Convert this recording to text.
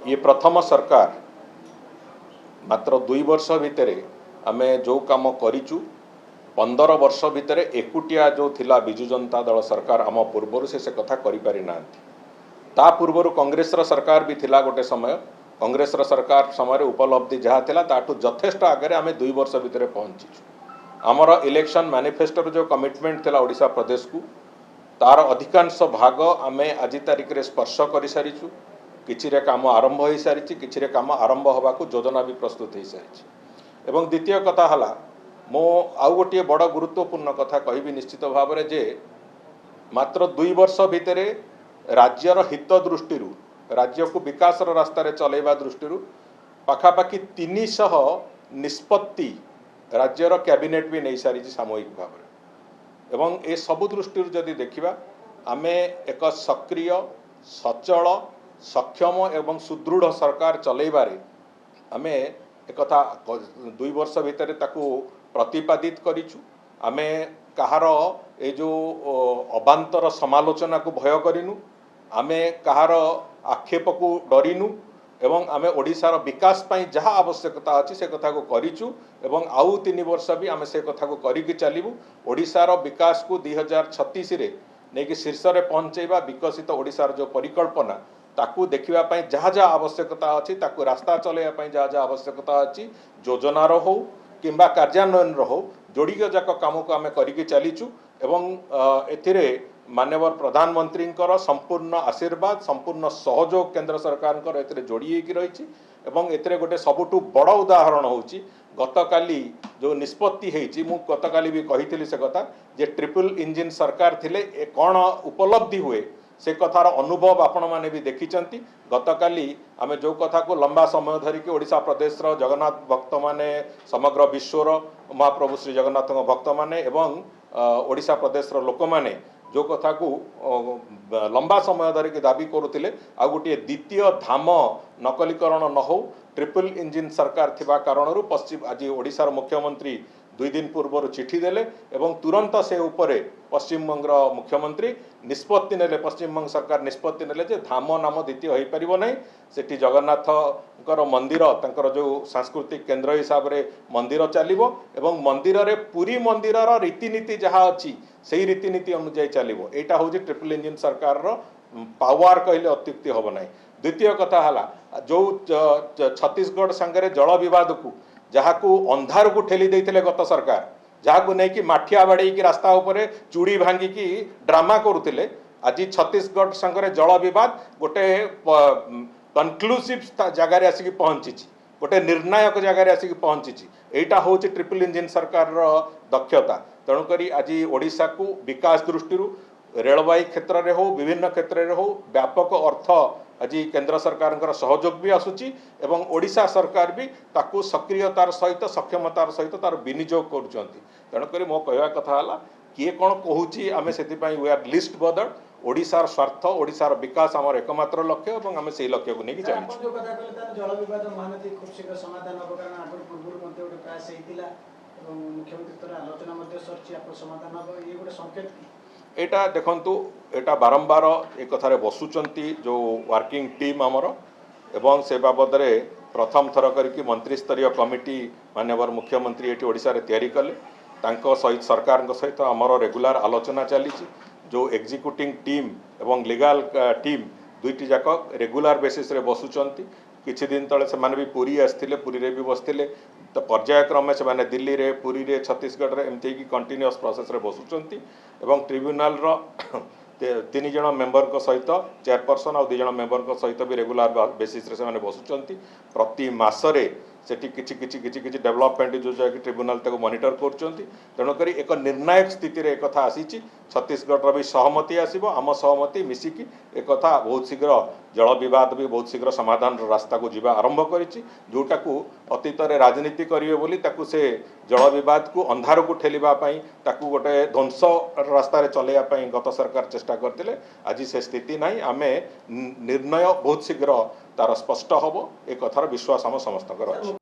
ये प्रथम सरकार मात्र 2 वर्ष भितर आम जो कम करूँ 15 वर्ष भितर एकुटिया जो थिला विजु जनता दल सरकार आम पूर्वर से कथा करि ना ता पूर्वर कांग्रेस सरकार भी थिला गोटे समय कांग्रेस सरकार समय उपलब्धि जहाँ थिला ताठू यथेष्ट आगे आम 2 वर्ष भितर पहुँचीचु। आमर इलेक्शन मैनिफेस्टो जो कमिटमेंट थिला ओडिशा प्रदेश को तार अधिकांश भाग आम आज तारिख में स्पर्श कर सारीचु। किछि रे काम आरंभ हो सारी किछि रे काम आरंभ होगा योजना भी प्रस्तुत हो सारी। एवं द्वितीय कथा हला मो आउ गोटे बड़ गुरुत्वपूर्ण कथा कहि निश्चित भाव में जे मात्र 2 वर्ष भितर राज्यर हित दृष्टि राज्य को विकास रास्तार चलैवा दृष्टि पाखापाखि 300 निष्पत्ति राज्यर कैबिनेट भी नहीं सारी सामूहिक भाव में। एवं ए सबु दृष्टि जदि देखिबा आमे एक सक्रिय सचल सक्षम एवं सुदृढ़ सरकार चलैबारे आमे एकथा 2 वर्ष भितर ताकू प्रतिपादित करिछु। आमे कहार ए जो अबांतर समालोचना को भय करिनु, आमे कहार आक्षेप को डरिनु एवं आमे ओडिशार विकास पाई जहाँ आवश्यकता अच्छी से कथा को करिचु एवं आउ 3 वर्ष भी आमे से कथा को करिकि चलिबु। ओडिशार विकास को 2036 रे नेकी शीर्ष रे पहुंचेबा विकसित ओडिशार जो परिकल्पना ताकू देखिबा पाई जहाँ जहाँ आवश्यकता अच्छी ताकू रास्ता चलैया पाई जहाँ जहाँ आवश्यकता अच्छी योजनार हो किंबा कार्यान्वयन हो जोड़िक जाक काम को आमे करिकि चलीचु। एवं एथिरे माननीय प्रधानमंत्री संपूर्ण आशीर्वाद संपूर्ण सहयोग केंद्र सरकार एथिरे जोड़ी होकी रही। एवं एथिरे गोटे सबुठु बड़ उदाहरण होची गतकाली जो निष्पत्ति होती मु गतकाली भी कही से कथा जे ट्रिपल इंजिन सरकार थिले कौन उपलब्धि हुए से कथार अनुभव आपण माने भी देखिचंती। गतकाली आमे जो कथा को लंबा समय धरिकी ओडिशा प्रदेश जगन्नाथ भक्त माने समग्र विश्वर महाप्रभु श्री जगन्नाथ भक्त माने एवं ओडिशा प्रदेश लोक माने जो कथा को लंबा समय धरिकी दाबी करुले आ गोटे द्वितीय धाम नकलीकरण न हो ट्रिपल इंजिन सरकार थिबा कारणरू पश्चिम आज ओडिशार मुख्यमंत्री 2 दिन पूर्व चिठी देले एवं तुरंत से उपरे पश्चिमबंगर मुख्यमंत्री निष्पत्ति नेले पश्चिमबंग सरकार निष्पत्ति नेले जे धाम नाम द्वितीय हो पारिबो नै सेठी जगन्नाथकर मंदिर तंकर जो सांस्कृतिक केंद्र हिसाब रे मंदिर चलिबो एवं मंदिर रे पूरी मंदिरर रीतिनीति जहाँ अच्छी से रीतिनीति अनुଯାयी चलिबो। एटा होची ट्रिपल इंजिन सरकार रो पावर कहले अत्युक्ति होबो नै। द्वितीय कथा हला जो छत्तीसगढ़ संगे जल विवाद को जहाँ को अंधार को ठेली देते गत सरकार जहाँ को नहीं कि माठिया बाड़ी की रास्ता उपरे चूड़ी भांगिकी ड्रामा करुले आज छत्तीसगढ़ संगे जल विवाद गोटे कनक्लूसिव जगार आसिक पहुँची गोटे निर्णायक जगार आसिक पहुँची। एटा हूँ ट्रिपल इंजिन सरकार दक्षता। तेणुकरी आज ओडिशा को विकास दृष्टि रेलवाई क्षेत्र में हो विभिन्न क्षेत्र में हो व्यापक अर्थ आज केंद्र सरकार सहयोग भी आसूची एवं ओडिशा सरकार भी ताकू सक्रियतार सहित सक्षमतार सहित तार विनियोग करुचंती। तेणुकरी मो कहवा कथा हला किए कौन कहूची आमे सेतिपाई वी आर लिस्ट बदल ओडिशार स्वार्थ ओडिशार विकास आमर एकमात्र लक्ष्य एवं आमे सेही लक्ष्य को नेकी चली जो कथा कहले तार जल विवाद महानदी खूब शीघ्र समाधान हो कारण आगर पूर्व मध्ये गोटे प्रयास हेतिला एवं मुख्यमंत्री तर आलोचना मध्ये सरची आप समाधान हो ये गोटे संकेत एटा देखंतु एटा बारंबार एक कथारे बसुचंती जो वर्किंग टीम आमर एवं से बाबद रे प्रथम थर करके मंत्री स्तरीय कमिटी माननीय मुख्यमंत्री एटी ओडिशा रे तयारी कले तांको सहित सरकार सहित आमर रेगुलर आलोचना चली जो एग्जीक्यूटिंग टीम एवं लीगल टीम दुईटी जाक रेगुलर बेसिस रे बसुचंती। किछि दिन तले से माने भी पुरी आस्थिले पुरी रे भी बसथिले तो पर्यायक्रमे से माने दिल्ली रे पुरी रे छत्तीसगढ़ रे एमती की कंटिन्यूअस प्रोसेस रे बसुचंती एवं ट्रिब्यूनल रो 3 जण मेंबर को सहित चेयरपर्सन और 2 जण मेंबर को सहित भी रेगुलर बेसिस रे से माने बसुचंती। प्रति मासरे सेठी किछि किछि किछि किछि डेवलपमेंट जो जाय कि ट्रिब्यूनल ताको मॉनिटर करचंती। तेणु करी एक निर्णायक स्थिति रे कथा आसीची छत्तीसगढ़ भी सहमति आसीबो आम सहमति मिसिकी एक कथा बहुत शीघ्र जल विवाद भी बहुत शीघ्र समाधान रास्ता को जीवा आरंभ करिछि जोटा को अतीत रे राजनीति करिवे बोली ताकू से जल विवाद को अंधार को ठेलिबा पई ताकू गोटे ध्वंस रास्ता रे चलेया पई गत सरकार चेष्टा करथिले। आज से स्थिति नाही आमे निर्णय बहुत शीघ्र तार स्पष्ट हबो एक कथार विश्वास हम समस्त कर अछि।